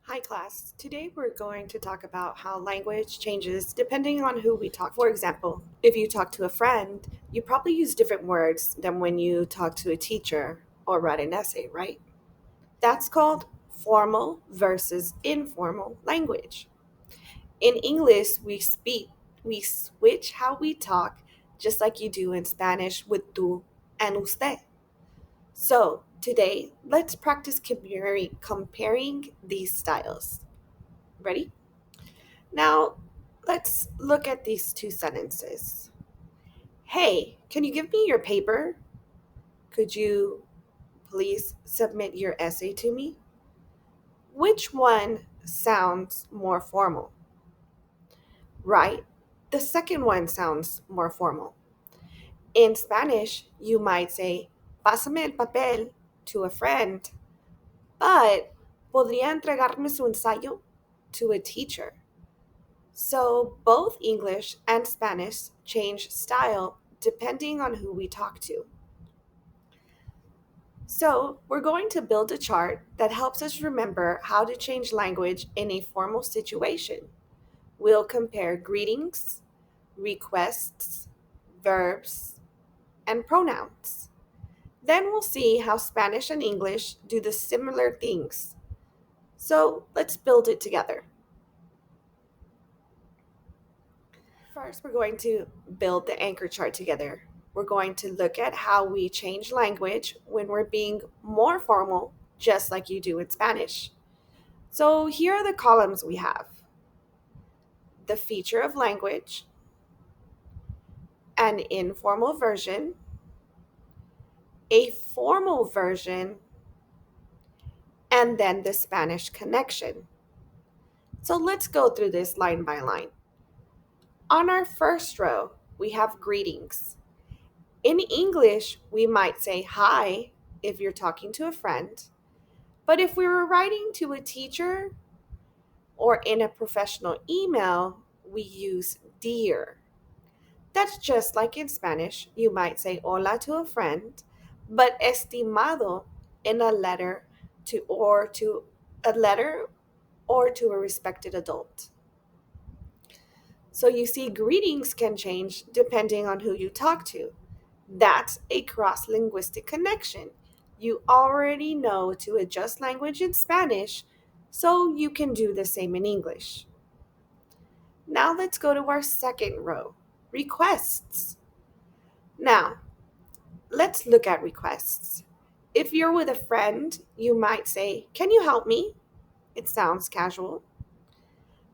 Hi, class. Today we're going to talk about how language changes depending on who we talk to. For example, if you talk to a friend, you probably use different words than when you talk to a teacher or write an essay, right? That's called formal versus informal language. In English, we switch how we talk just like you do in Spanish with tú and usted. So, today, let's practice comparing these styles. Ready? Now, let's look at these two sentences. Hey, can you give me your paper? Could you please submit your essay to me? Which one sounds more formal? Right? The second one sounds more formal. In Spanish, you might say, pásame el papel to a friend, but podría entregarme su ensayo to a teacher. So both English and Spanish change style depending on who we talk to. So we're going to build a chart that helps us remember how to change language in a formal situation. We'll compare greetings, requests, verbs, and pronouns. Then we'll see how Spanish and English do the similar things. So let's build it together. First, we're going to build the anchor chart together. We're going to look at how we change language when we're being more formal, just like you do in Spanish. So, here are the columns we have: the feature of language, an informal version, a formal version, and then the Spanish connection. So, let's go through this line by line. On our first row, we have greetings. In English, we might say hi if you're talking to a friend, but if we were writing to a teacher or in a professional email, we use dear. That's just like in Spanish, you might say hola to a friend, but estimado in a letter or to a respected adult. So you see, greetings can change depending on who you talk to. That's a cross linguistic connection. You already know to adjust language in Spanish, so you can do the same in English. Now let's go to our second row, requests. Now, let's look at requests. If you're with a friend, you might say, can you help me? It sounds casual.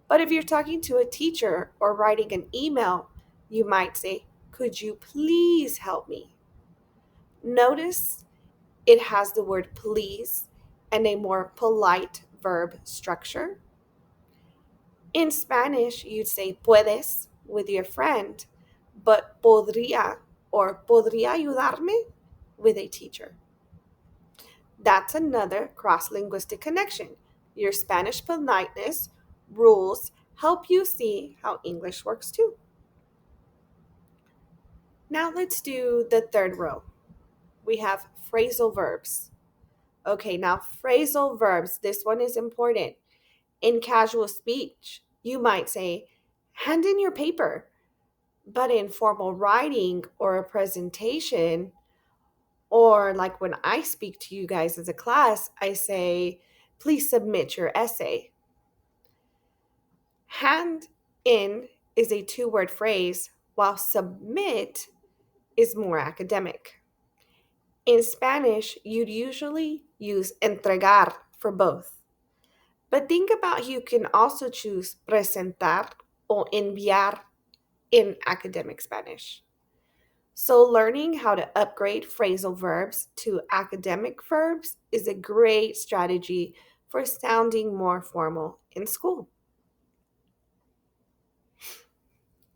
But if you're talking to a teacher or writing an email, you might say, could you please help me? Notice it has the word please and a more polite verb structure. In Spanish, you'd say puedes with your friend, but podría or podría ayudarme with a teacher. That's another cross linguistic connection. Your Spanish politeness rules help you see how English works too. Now let's do the third row. We have phrasal verbs. Okay, now phrasal verbs, this one is important. In casual speech, you might say, hand in your paper. But in formal writing or a presentation, or like when I speak to you guys as a class, I say, please submit your essay. Hand in is a two-word phrase, while submit is more academic. In Spanish, you'd usually use entregar for both. But think about you can also choose presentar or enviar in academic Spanish. So, learning how to upgrade phrasal verbs to academic verbs is a great strategy for sounding more formal in school.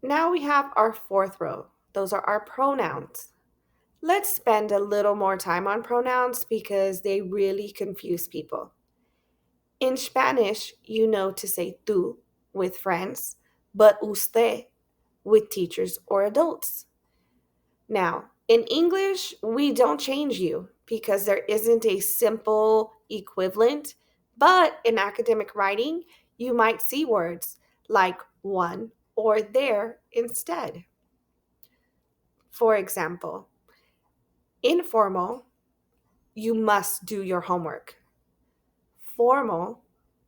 Now we have our fourth row. Those are our pronouns. Let's spend a little more time on pronouns because they really confuse people. In Spanish, you know to say tú with friends, but usted with teachers or adults. Now, in English, we don't change you because there isn't a simple equivalent But in academic writing, you might see words like one or there instead. For example, informal, you must do your homework. Formal,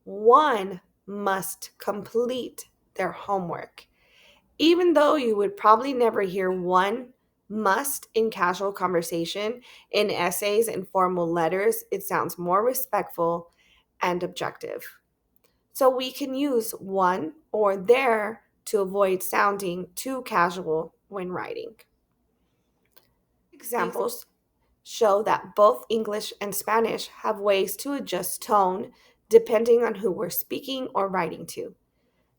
one must complete their homework. Even though you would probably never hear one must in casual conversation, in essays and formal letters, it sounds more respectful and objective. So we can use one or there to avoid sounding too casual when writing. Examples show that both English and Spanish have ways to adjust tone depending on who we're speaking or writing to.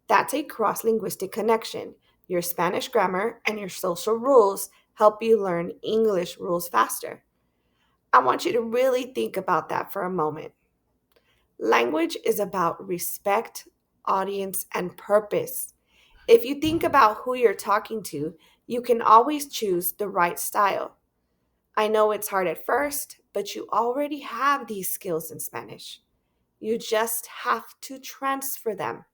That's a cross linguistic connection. Your Spanish grammar and your social rules help you learn English rules faster. I want you to really think about that for a moment. Language is about respect, audience, and purpose. If you think about who you're talking to, you can always choose the right style. I know it's hard at first, but you already have these skills in Spanish. You just have to transfer them.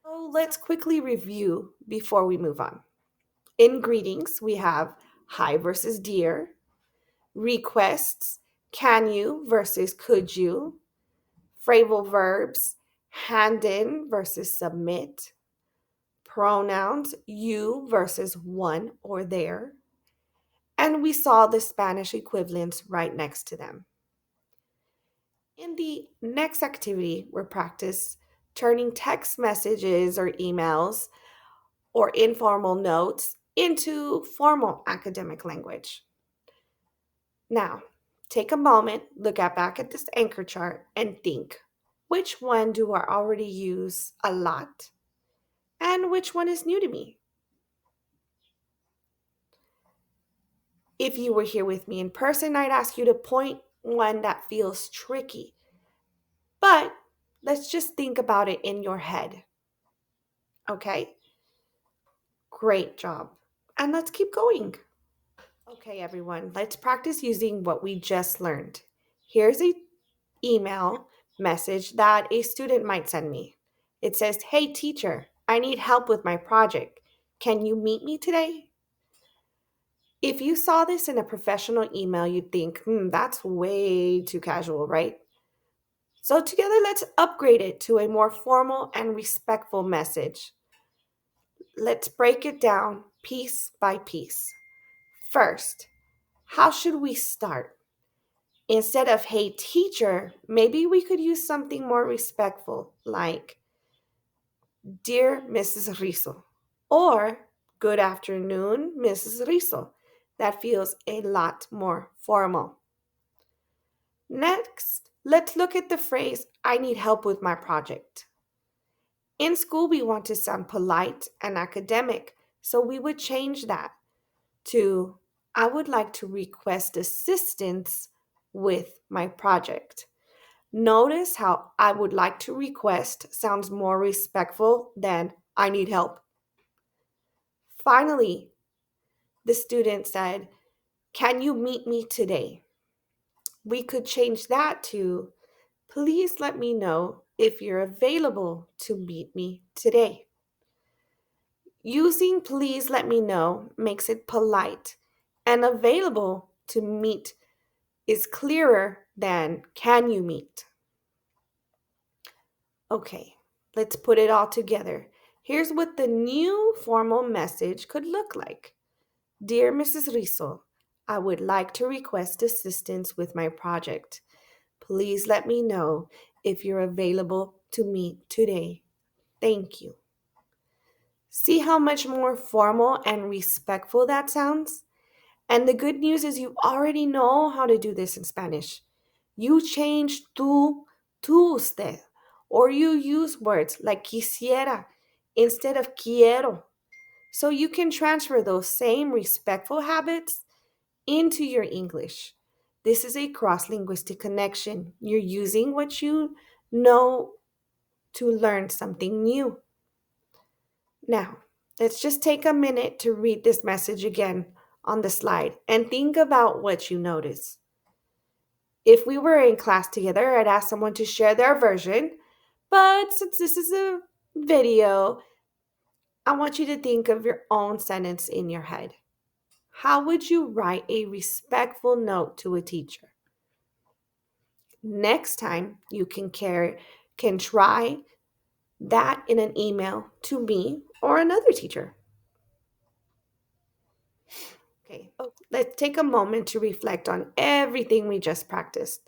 So let's quickly review before we move on. In greetings, we have hi versus dear, requests, can you versus could you, phrasal verbs, hand in versus submit, pronouns, you versus one or there, and we saw the Spanish equivalents right next to them. In the next activity, we'll practice turning text messages or emails or informal notes into formal academic language. Now, take a moment, look at back at this anchor chart and think, which one do I already use a lot and which one is new to me? If you were here with me in person, I'd ask you to point one that feels tricky. But let's just think about it in your head. Okay? Great job. And let's keep going. Okay, everyone, let's practice using what we just learned. Here's a email message that a student might send me. It says, "Hey teacher, I need help with my project. Can you meet me today?" If you saw this in a professional email, you'd think, that's way too casual, right? So together, let's upgrade it to a more formal and respectful message. Let's break it down piece by piece. First, how should we start? Instead of "Hey teacher," maybe we could use something more respectful like "Dear Mrs. Rizzo" or "Good afternoon, Mrs. Rizzo." That feels a lot more formal. Next, let's look at the phrase "I need help with my project." In school, we want to sound polite and academic, so we would change that to "I would like to request assistance with my project." Notice how "I would like to request" sounds more respectful than "I need help." Finally, the student said, "Can you meet me today?" We could change that to "Please let me know if you're available to meet me today." Using "please let me know" makes it polite, and "available to meet" is clearer than "can you meet." Okay, let's put it all together. Here's what the new formal message could look like. "Dear Mrs. Rizzo, I would like to request assistance with my project. Please let me know if you're available to meet today. Thank you." See how much more formal and respectful that sounds? And the good news is you already know how to do this in Spanish. You change tú to usted, or you use words like quisiera instead of quiero. So you can transfer those same respectful habits into your English. This is a cross linguistic connection. You're using what you know to learn something new. Now, let's just take a minute to read this message again on the slide and think about what you notice. If we were in class together, I'd ask someone to share their version. But since this is a video, I want you to think of your own sentence in your head. How would you write a respectful note to a teacher? Next time, you can try that in an email to me or another teacher. Okay, let's take a moment to reflect on everything we just practiced.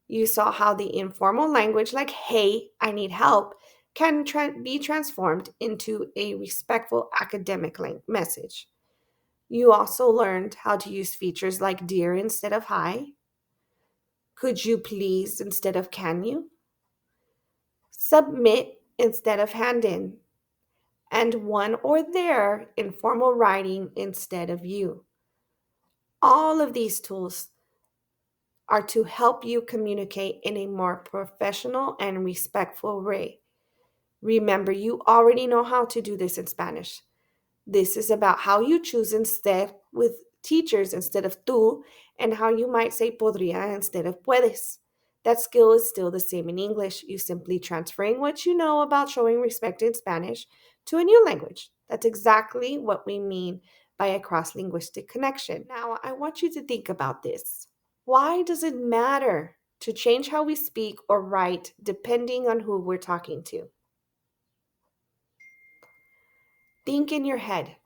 You saw how the informal language, like, hey, I need help, can be transformed into a respectful academic message. You also learned how to use features like dear instead of hi, could you please instead of can you, submit instead of hand in, and one or their informal writing instead of you. All of these tools are to help you communicate in a more professional and respectful way. Remember, you already know how to do this in Spanish. This is about how you choose instead with teachers instead of tú, and how you might say podría instead of puedes. That skill is still the same in English. You simply transferring what you know about showing respect in Spanish to a new language. That's exactly what we mean by a cross-linguistic connection. Now, I want you to think about this. Why does it matter to change how we speak or write depending on who we're talking to? Think in your head.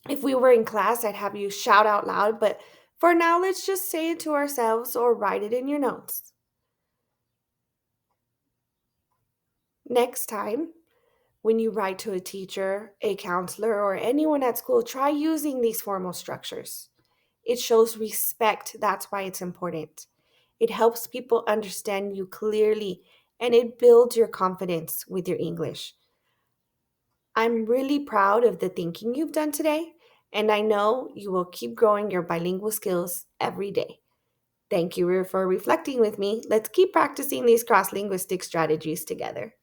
If we were in class, I'd have you shout out loud, but for now, let's just say it to ourselves or write it in your notes. Next time, when you write to a teacher, a counselor, or anyone at school, try using these formal structures. It shows respect. That's why it's important. It helps people understand you clearly, and it builds your confidence with your English. I'm really proud of the thinking you've done today, and I know you will keep growing your bilingual skills every day. Thank you for reflecting with me. Let's keep practicing these cross linguistic strategies together.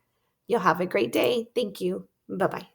You'll have a great day. Thank you. Bye bye.